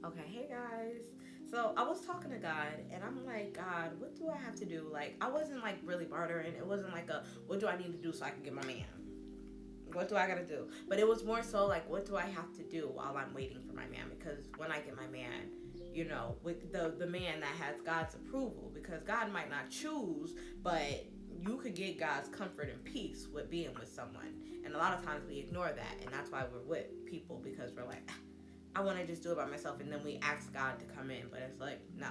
Okay, hey guys. So I was talking to God and I'm like, God, what do I have to do? Like, I wasn't like really bartering. It wasn't like a, what do I need to do so I can get my man? What do I gotta do? But it was more so like, what do I have to do while I'm waiting for my man? Because when I get my man, with the man that has God's approval, because God might not choose, but you could get God's comfort and peace with being with someone. And a lot of times we ignore that, and that's why we're with people because we're like, I want to just do it by myself, and then we ask God to come in. But it's like, no,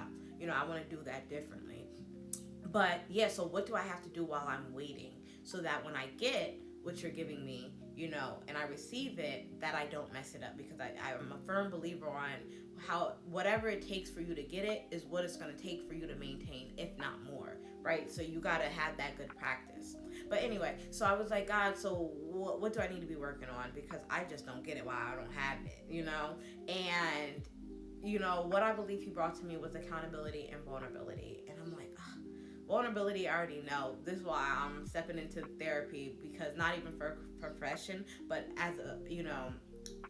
I want to do that differently. But yeah, so what do I have to do while I'm waiting so that when I get what you're giving me, and I receive it, that I don't mess it up? Because I'm a firm believer on how whatever it takes for you to get it is what it's going to take for you to maintain, if not more, right? So you got to have that good practice. But anyway, so I was like, God, so what do I need to be working on? Because I just don't get it why I don't have it. And what I believe he brought to me was accountability and vulnerability. And I'm like, oh, vulnerability, I already know. This is why I'm stepping into therapy, because not even for profession, but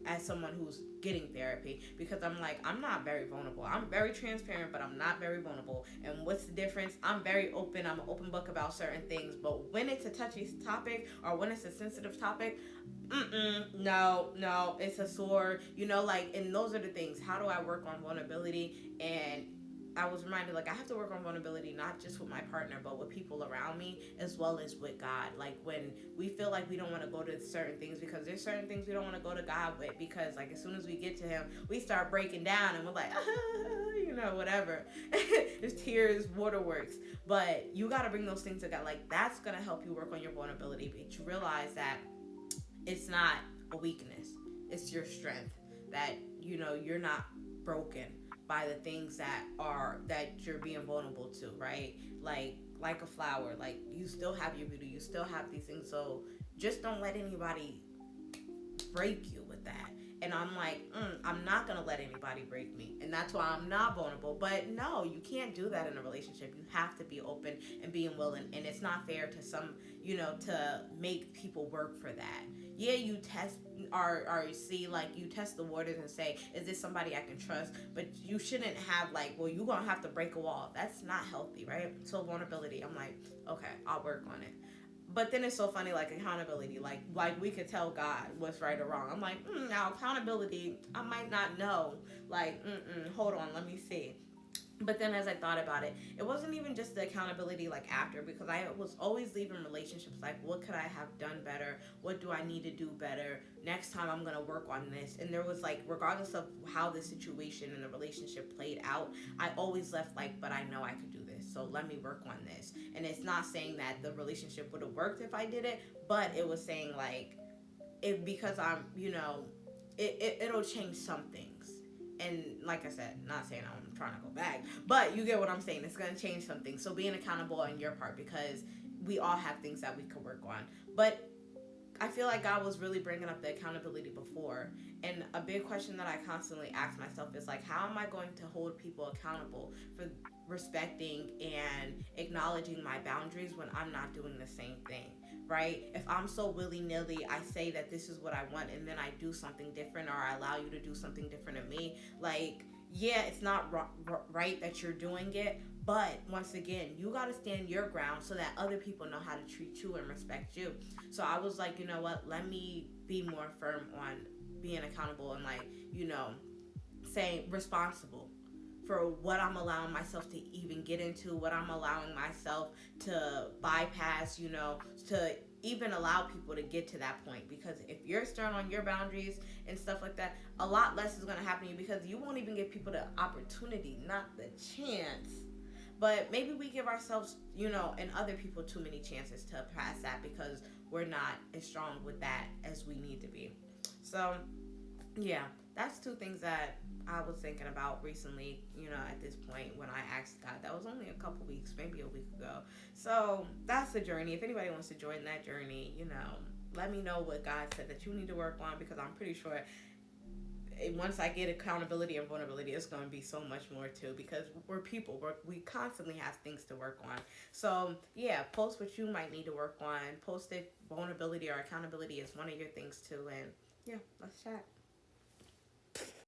as someone who's getting therapy, because I'm like, I'm not very vulnerable. I'm very transparent, but I'm not very vulnerable. And what's the difference? I'm very open. I'm an open book about certain things, but when it's a touchy topic or when it's a sensitive topic, no, it's a sore, and those are the things. How do I work on vulnerability? And I was reminded, like, I have to work on vulnerability not just with my partner, but with people around me, as well as with God. Like, when we feel like we don't want to go to certain things, because there's certain things we don't want to go to God with, because, like, as soon as we get to Him, we start breaking down and we're like, whatever. There's tears, waterworks. But you got to bring those things to God. Like, that's going to help you work on your vulnerability, but you realize that it's not a weakness, it's your strength. That you're not broken by the things that you're being vulnerable to, right? Like a flower, like, you still have your beauty, you still have these things. So just don't let anybody break you with that. And I'm like, I'm not gonna let anybody break me, and that's why I'm not vulnerable. But no, you can't do that in a relationship. You have to be open and being willing, and it's not fair to some, to make people work for that. Yeah, you test or see, like, you test the waters and say, is this somebody I can trust? But you shouldn't have, like, well, you're gonna have to break a wall. That's not healthy, right? So vulnerability, I'm like, okay, I'll work on it. But then it's so funny, like accountability, like we could tell God what's right or wrong. I'm like, now accountability, I might not know. Like, hold on, let me see. But then as I thought about it, it wasn't even just the accountability like after, because I was always leaving relationships like, what could I have done better? What do I need to do better? Next time I'm gonna work on this. And there was like, regardless of how the situation in the relationship played out, I always left like, but I know I could do this. So let me work on this. And it's not saying that the relationship would have worked if I did it, but it was saying like, it, because I'm, it'll change some things. And like I said, not saying I'm trying to go back, but you get what I'm saying. It's going to change something. So being accountable on your part, because we all have things that we could work on. But I feel like God was really bringing up the accountability before. And a big question that I constantly ask myself is like, how am I going to hold people accountable for respecting and acknowledging my boundaries when I'm not doing the same thing, right? If I'm so willy nilly, I say that this is what I want, and then I do something different, or I allow you to do something different to me, like, yeah, it's not right that you're doing it, but once again, you got to stand your ground so that other people know how to treat you and respect you. So I was like, you know what? Let me be more firm on being accountable and, like, saying responsible for what I'm allowing myself to even get into, what I'm allowing myself to bypass, to even allow people to get to that point. Because if you're stern on your boundaries and stuff like that, a lot less is going to happen to you, because you won't even give people the opportunity, not the chance. But maybe we give ourselves, and other people too many chances to pass that, because we're not as strong with that as we need to be. So, yeah, that's two things that I was thinking about recently, at this point when I asked God. That was only a couple weeks, maybe a week ago. So that's the journey. If anybody wants to join that journey, let me know what God said that you need to work on, because I'm pretty sure once I get accountability and vulnerability, it's going to be so much more too, because we're people. We constantly have things to work on. So, yeah, post what you might need to work on. Post if vulnerability or accountability is one of your things too. And yeah, let's chat.